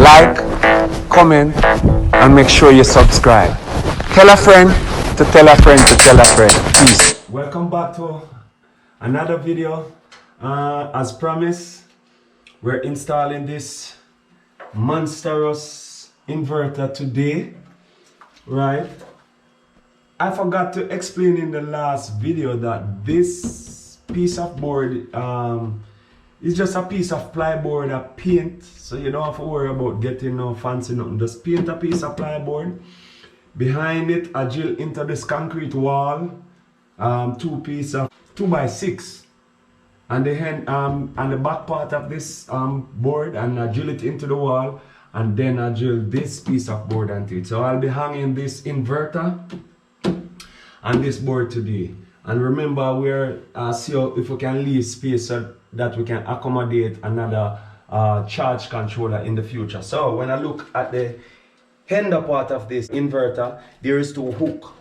like, comment, and make sure you subscribe. Tell a friend to tell a friend to tell a friend. Peace. Welcome back to another video. As promised, we're installing this monstrous inverter today, right? I forgot to explain in the last video that this piece of board is just a piece of plyboard, a paint, so you don't have to worry about getting no fancy nothing. Just paint a piece of plyboard. Behind it, I drill into this concrete wall, two piece of 2x6, and the back part of this board, and I drill it into the wall, and then I drill this piece of board onto it. So I'll be hanging this inverter and this board today. And remember, we're see if we can leave space so that we can accommodate another charge controller in the future. So when I look at the handle part of this inverter, there is two hook,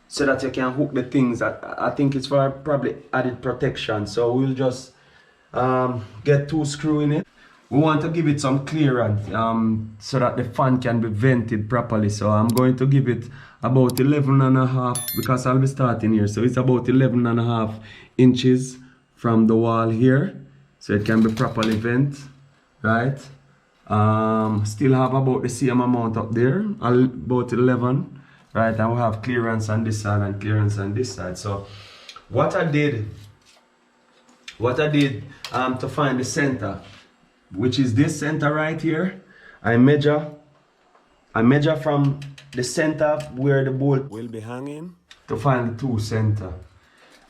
so that you can hook the things. I think it's for probably added protection. So we'll just get two screws in it. We want to give it some clearance so that the fan can be vented properly. So I'm going to give it about 11.5, because I'll be starting here. So it's about 11.5 inches from the wall here, so it can be properly vented, right? Still have about the same amount up there, about 11, right? And we have clearance on this side and clearance on this side. So what I did to find the center, which is this center right here, I measure from the center where the bolt will be hanging to find the two center.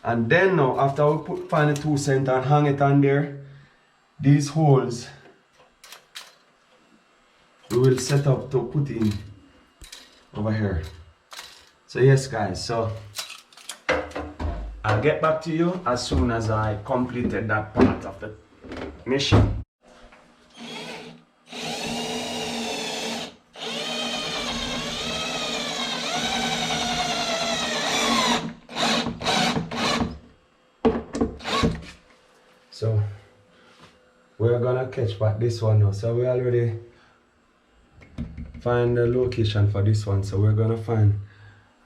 And then now, after we find the two center and hang it on there, these holes we will set up to put in over here. So yes guys, so I'll get back to you as soon as I completed that part of the mission. So we're gonna catch back this one now. So we already find the location for this one, so we're gonna find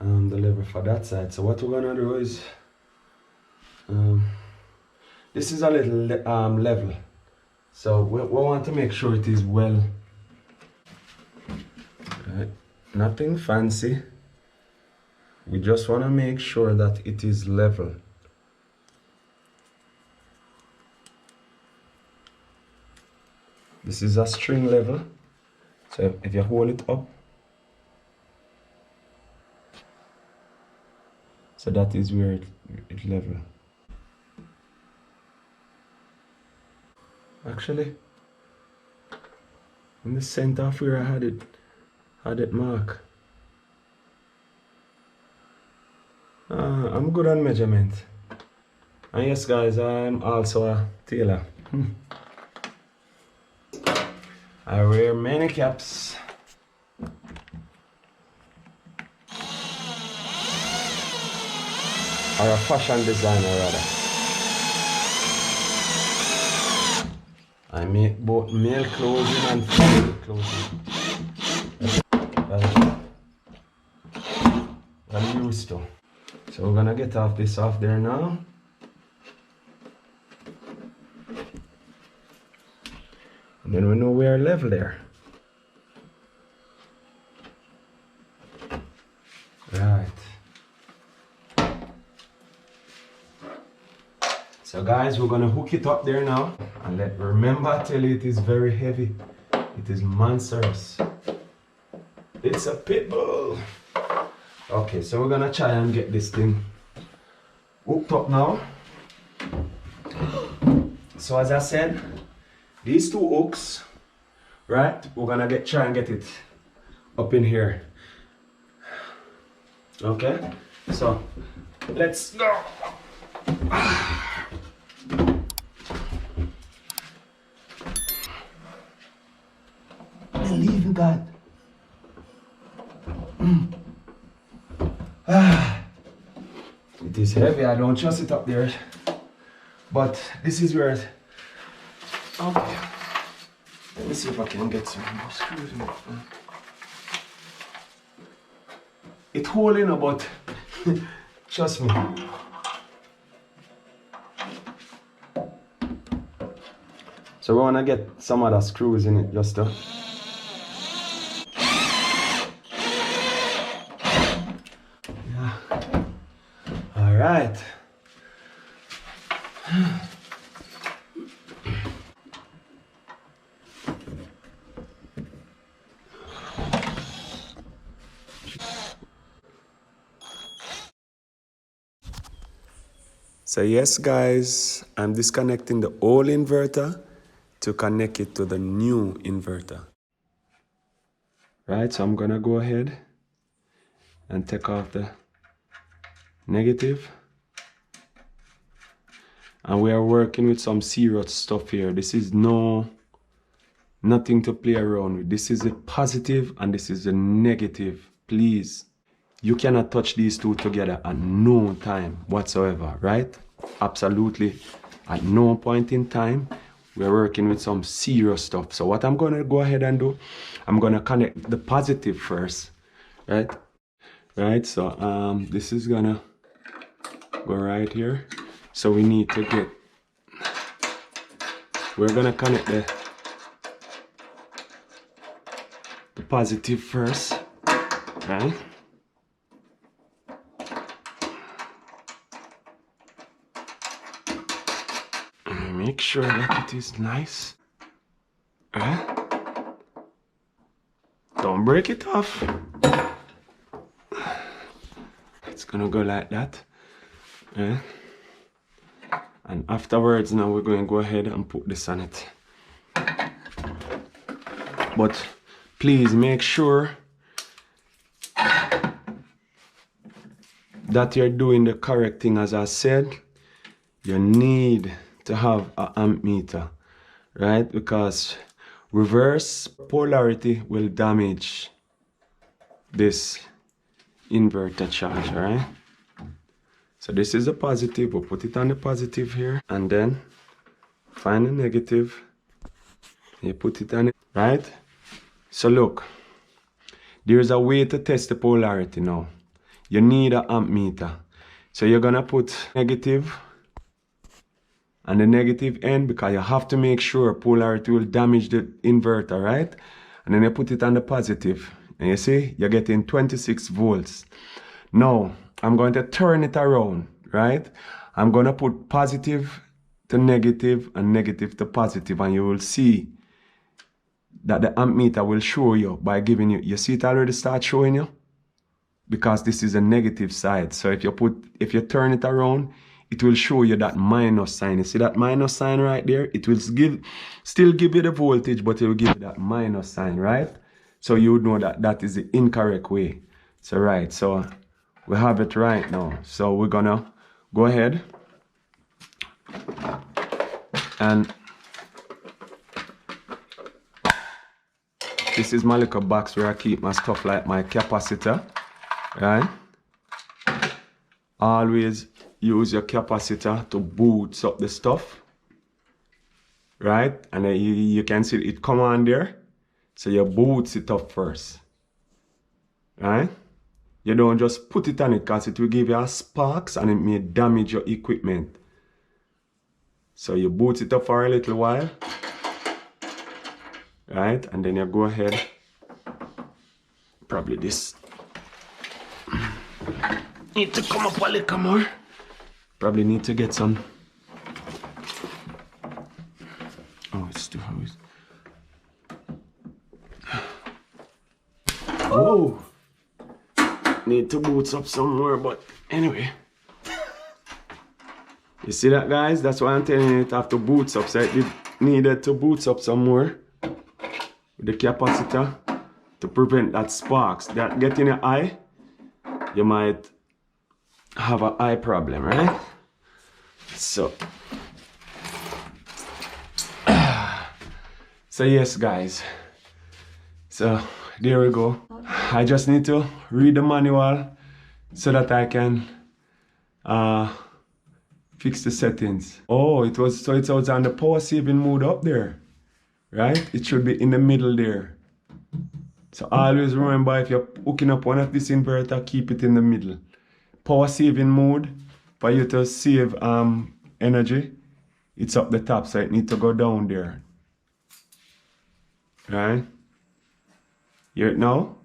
the level for that side. So what we're gonna do is this is a little level, so we want to make sure it is well, right? Nothing fancy, we just want to make sure that it is level. This is a string level, so if you hold it up, so that is where it level. Actually, in the center of where I had it mark. I'm good on measurement. And yes guys, I'm also a tailor. I wear many caps. Or a fashion designer rather. I make both male clothing and female clothing. I'm used to. So we're gonna get this off there now. And then we know we're level there. Right. So guys, we're gonna hook it up there now. And remember, I tell you, it is very heavy. It is monstrous. It's a pit bull. Okay, so we're gonna try and get this thing hooked up now. So as I said, these two hooks, right? We're gonna try and get it up in here. Okay, so let's go. Believe in God. It is heavy. I don't trust it up there, but this is where it. Okay. Let me see if I can get some more screws in it. It's holding about, trust me. So we want to get some other screws in it just to. Yeah. All right. So yes guys, I'm disconnecting the old inverter to connect it to the new inverter. Right, so I'm gonna go ahead and take off the negative. And we are working with some serious stuff here. This is nothing to play around with. This is a positive and this is a negative. Please, you cannot touch these two together at no time whatsoever, right? Absolutely. At no point in time, we're working with some serious stuff. So what I'm gonna go ahead and do, I'm gonna connect the positive first, right? Right, so this is gonna go right here. So we need to get, we're gonna connect the positive first, right? And make sure that it is nice, right? Don't break it off. It's gonna go like that, right? And afterwards, now we're going to go ahead and put this on it. But please make sure that you're doing the correct thing. As I said, you need to have an amp meter, right? Because reverse polarity will damage this inverter charge, right? So this is a positive, we'll put it on the positive here, and then find the negative, you put it on it, right? So look, there's a way to test the polarity now. You need an amp meter. So you're gonna put negative on the negative end because you have to make sure polarity will damage the inverter, right? And then you put it on the positive, and you see, you're getting 26 volts. Now, I'm going to turn it around, right? I'm going to put positive to negative and negative to positive, and you will see that the amp meter will show you by giving you, you see it already start showing you? Because this is a negative side. So if you turn it around, it will show you that minus sign. You see that minus sign right there? It will still give you the voltage, but it will give you that minus sign, right? So you would know that that is the incorrect way. So right, so we have it right now. So we're gonna go ahead and this is my little box where I keep my stuff like my capacitor, right? Always use your capacitor to boost up the stuff, right? And then you can see it come on there. So you boots it up first, right? You don't just put it on it because it will give you a sparks and it may damage your equipment. So you boot it up for a little while, right? And then you go ahead, probably this need to come up a little more. Probably need to get some, oh, it's too high. Oh, need to boots up some more, but anyway. You see that, guys? That's why I'm telling you it have to boots up. So it needed to boots up some more with the capacitor to prevent that sparks. That get in your eye, you might have an eye problem, right? So yes, guys. So there we go. I just need to read the manual so that I can fix the settings. Oh, it was on the power saving mode up there. right? It should be in the middle there. So always remember, if you're hooking up one of this inverter, keep it in the middle. Power saving mode, for you to save energy, it's up the top, so it needs to go down there. Right? Hear it now?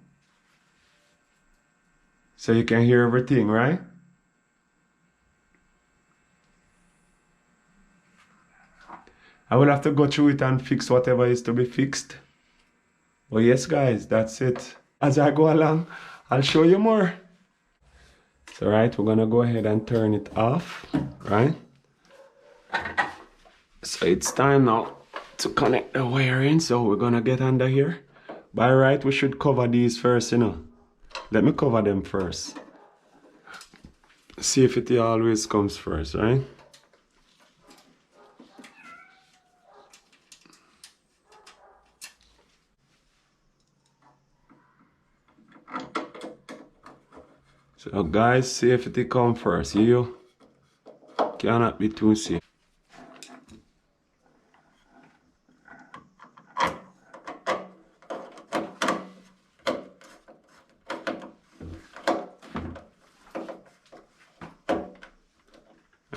So you can hear everything, right? I will have to go through it and fix whatever is to be fixed. Well, yes, guys, that's it. As I go along, I'll show you more. So, right, we're gonna go ahead and turn it off, right? So it's time now to connect the wiring. So we're gonna get under here. By right, we should cover these first, you know. Let me cover them first. Safety always comes first, right? So guys, safety come first. You cannot be too safe.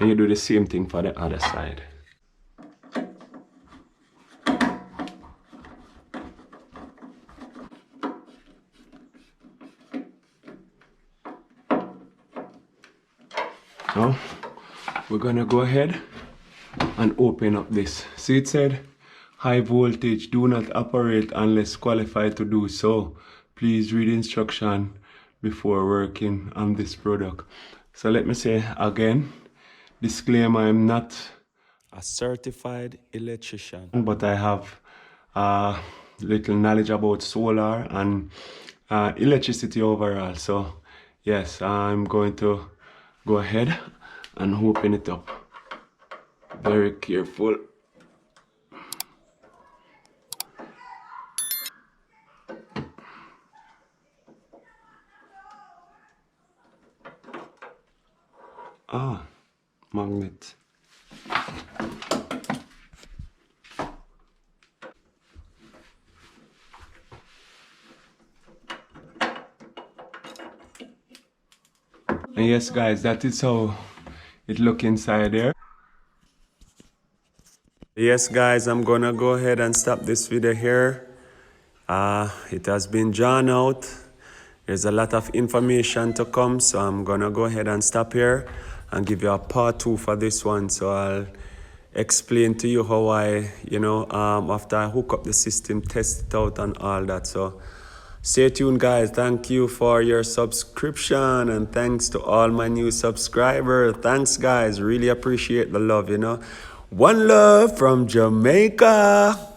And you do the same thing for the other side. Now, we're gonna go ahead and open up this. See, it said, high voltage, do not operate unless qualified to do so. Please read instruction before working on this product. So let me say again, disclaimer, I'm not a certified electrician, but I have little knowledge about solar and electricity overall. So yes, I'm going to go ahead and open it up. Very careful. Magnet. And yes, guys, that is how it look inside there. Yes, guys, I'm gonna go ahead and stop this video here. It has been drawn out. There's a lot of information to come, so I'm gonna go ahead and stop here and give you a part 2 for this one. So I'll explain to you how I, after I hook up the system, test it out and all that. So stay tuned, guys. Thank you for your subscription, and thanks to all my new subscribers. Thanks, guys. Really appreciate the love, One love from Jamaica.